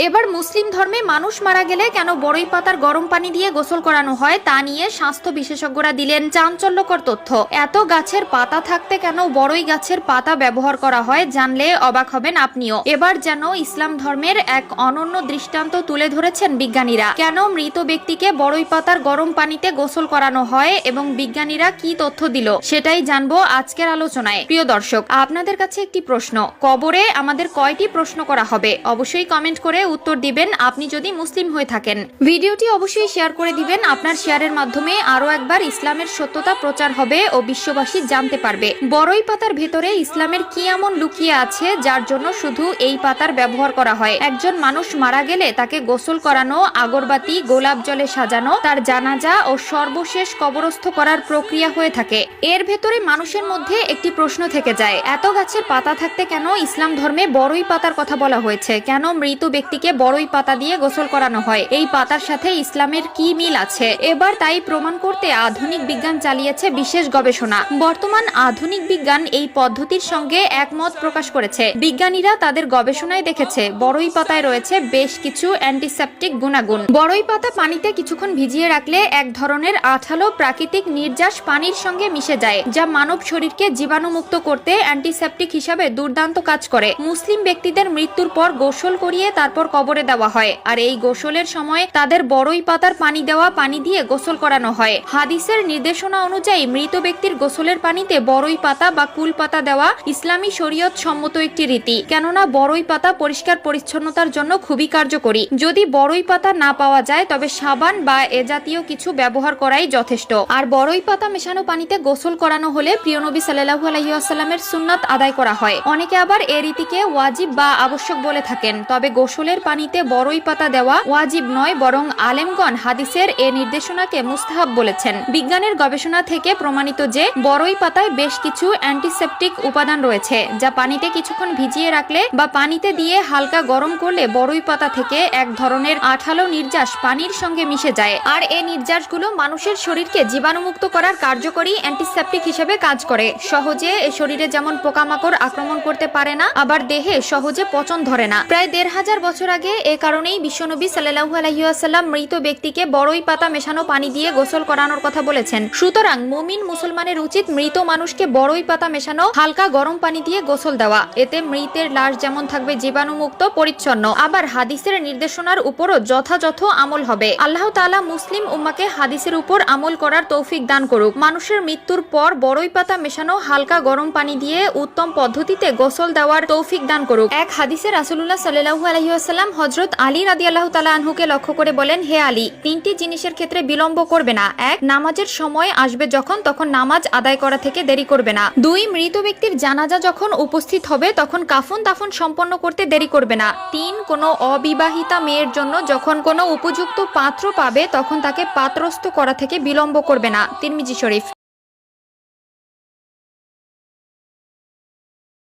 এবার মুসলিম ধর্মে মানুষ মারা গেলে কেন বড়ই পাতার গরম পানি দিয়ে গোসল করানো হয় তা নিয়ে স্বাস্থ্য বিশেষজ্ঞরা দিলেন চাঞ্চল্যকর তথ্য। এত গাছের পাতা থাকতে কেন বড়ই গাছের পাতা ব্যবহার করা হয় জানলে অবাক হবেন আপনিও। এবার যেন ইসলাম ধর্মের এক অনন্য দৃষ্টান্ত তুলে ধরেছেন বিজ্ঞানীরা। কেন মৃত ব্যক্তিকে বড়ই পাতার গরম পানিতে গোসল করানো হয় এবং বিজ্ঞানীরা কি তথ্য দিল সেটাই জানবো আজকের আলোচনায়। প্রিয় দর্শক, আপনাদের কাছে একটি প্রশ্ন, কবরে আমাদের কয়টি প্রশ্ন করা হবে? অবশ্যই কমেন্ট করে উত্তর দিবেন আপনি যদি মুসলিম হয়ে থাকেন। ভিডিওটি অবশ্যই শেয়ার করে দিবেন, আপনার শেয়ারের মাধ্যমে আরো একবার ইসলামের সত্যতা প্রচার হবে ও বিশ্ববাসী জানতে পারবে বড়ই পাতার ভেতরে ইসলামের কি এমন লুকিয়ে আছে যার জন্য শুধু এই পাতার ব্যবহার করা হয়। একজন মানুষ মারা গেলে তাকে গোসল করানো, আগরবাতি গোলাপ জলে সাজানো, তার জানাজা ও সর্বশেষ কবরস্থ করার প্রক্রিয়া হয়ে থাকে। এর ভেতরে মানুষের মধ্যে একটি প্রশ্ন থেকে যায়, এত গাছের পাতা থাকতে কেন ইসলাম ধর্মে বড়ই পাতার কথা বলা হয়েছে? কেন মৃত ব্যক্তিকে বড়ই পাতা দিয়ে গোসল করানো হয়? এই পাতার সাথে ইসলামের কি মিল আছে? এবার তাই প্রমাণ করতে আধুনিক বিজ্ঞান চালিয়েছে বিশেষ গবেষণা। বর্তমান আধুনিক বিজ্ঞান এই পদ্ধতির সঙ্গে একমত প্রকাশ করেছে। বিজ্ঞানীরা তাদের গবেষণায় দেখেছে বড়ই পাতায় রয়েছে বেশ কিছু অ্যান্টিসেপটিক গুণাগুণ। বড়ই পাতা পানিতে কিছুক্ষণ ভিজিয়ে রাখলে এক ধরনের আঠালো প্রাকৃতিক নির্যাস পানির সঙ্গে মিশে যায়, যা মানব শরীরকে জীবাণুমুক্ত করতে অ্যান্টিসেপটিক হিসাবে দুর্দান্ত কাজ করে। মুসলিম ব্যক্তিদের মৃত্যুর পর গোসল করিয়ে তারপর কবরে দেওয়া হয়, আর এই গোসলের সময় তাদের বড়ই পাতার পানি দেওয়া পানি দিয়ে গোসল করানো হয়। হাদিসের নির্দেশনা অনুযায়ী মৃত ব্যক্তির গোসলের পানিতে বড়ই পাতা বা কুল পাতা দেওয়া ইসলামী শরীয়ত সম্মত একটি রীতি, কেননা বড়ই পাতা পরিষ্কার পরিচ্ছন্নতার জন্য খুবই কার্যকরী। যদি বড়ই পাতা না পাওয়া যায় তবে সাবান বা এ জাতীয় কিছু ব্যবহার করাই যথেষ্ট। আর বড়ই পাতা মেশানো পানিতে গোসল করানো হলে প্রিয় নবী সাল্লাল্লাহু আলাইহি ওয়াসাল্লামের সুন্নাত আদায় করা হয়। অনেকে আবার এই রীতিকে ওয়াজিব বা আবশ্যক বলে থাকেন, তবে গোসলের পানিতে বড়ই পাতা দেওয়া ওয়াজিব নয়, বরং আলেমগণ হাদিসের এ নির্দেশনাকে মুস্তাহাব বলেছেন। বিজ্ঞানের গবেষণা থেকে প্রমাণিত যে বড়ই পাতায় বেশ কিছু অ্যান্টিসেপটিক উপাদান রয়েছে, যা পানিতে কিছুক্ষণ ভিজিয়ে রাখলে বা পানিতে দিয়ে হালকা গরম করলে বড়ই পাতা থেকে এক ধরনের আঠালো নির্যাস পানির সঙ্গে মিশে যায়। আর এই নির্যাসগুলো মানুষের শরীরকে জীবাণুমুক্ত করার কার্যকরী অ্যান্টিসেপটিক হিসেবে কাজ করে। সহজে শরীরে যেমন পোকামাকড় আক্রমণ করতে পারে না, আবার দেহে সহজে পচন ধরে না। প্রায় ১৫০০ বছর আগে এ কারণেই বিশ্বনবী সাল্লাল্লাহু আলাইহি ওয়াসাল্লাম মৃত ব্যক্তিকে বড়ই পাতা মেশানো পানি দিয়ে গোসল করানোর কথা বলেছেন। সুতরাং মুমিন মুসলমানের উচিত মৃত মানুষকে বড়ই পাতা মেশানো হালকা গরম পানি দিয়ে গোসল দেওয়া। এতে মৃতের লাশ যেমন থাকবে জীবাণুমুক্ত পরিচ্ছন্ন, আবার হাদিসের নির্দেশনার উপরও যথাযথ আমল হবে। আল্লাহ তাআলা মুসলিম উম্মাকে হাদিসের উপর আমল করার তৌফিক দান করুক। মানুষের মৃত্যুর পর বড়ই পাতা মেশানো হালকা গরম পানি দিয়ে উত্তম পদ্ধতিতে গোসল দেওয়ার তৌফিক দান করুক। এক হাদিসে রাসূলুল্লাহ সাল্লাল্লাহু আলাইহি ওয়াসাল্লাম হযরত আলী রাদিয়াল্লাহু তাআলা আনহুকে লক্ষ্য করে বলেন, হে আলী, তিনটি জিনিসের ক্ষেত্রে বিলম্ব করবে না। এক, নামাজের সময় আসবে তখন নামাজ আদায় করা থেকে দেরি করবে না। দুই, মৃত ব্যক্তির জানাজা যখন উপস্থিত হবে তখন কাফন দাফন সম্পন্ন করতে দেরি করবে না। তিন, কোনো অবিবাহিতা মেয়ের জন্য যখন কোনো উপযুক্ত পাত্র পাবে তখন তাকে পাত্রস্থ করা থেকে বিলম্ব করবে না। তিরমিজি শরীফ।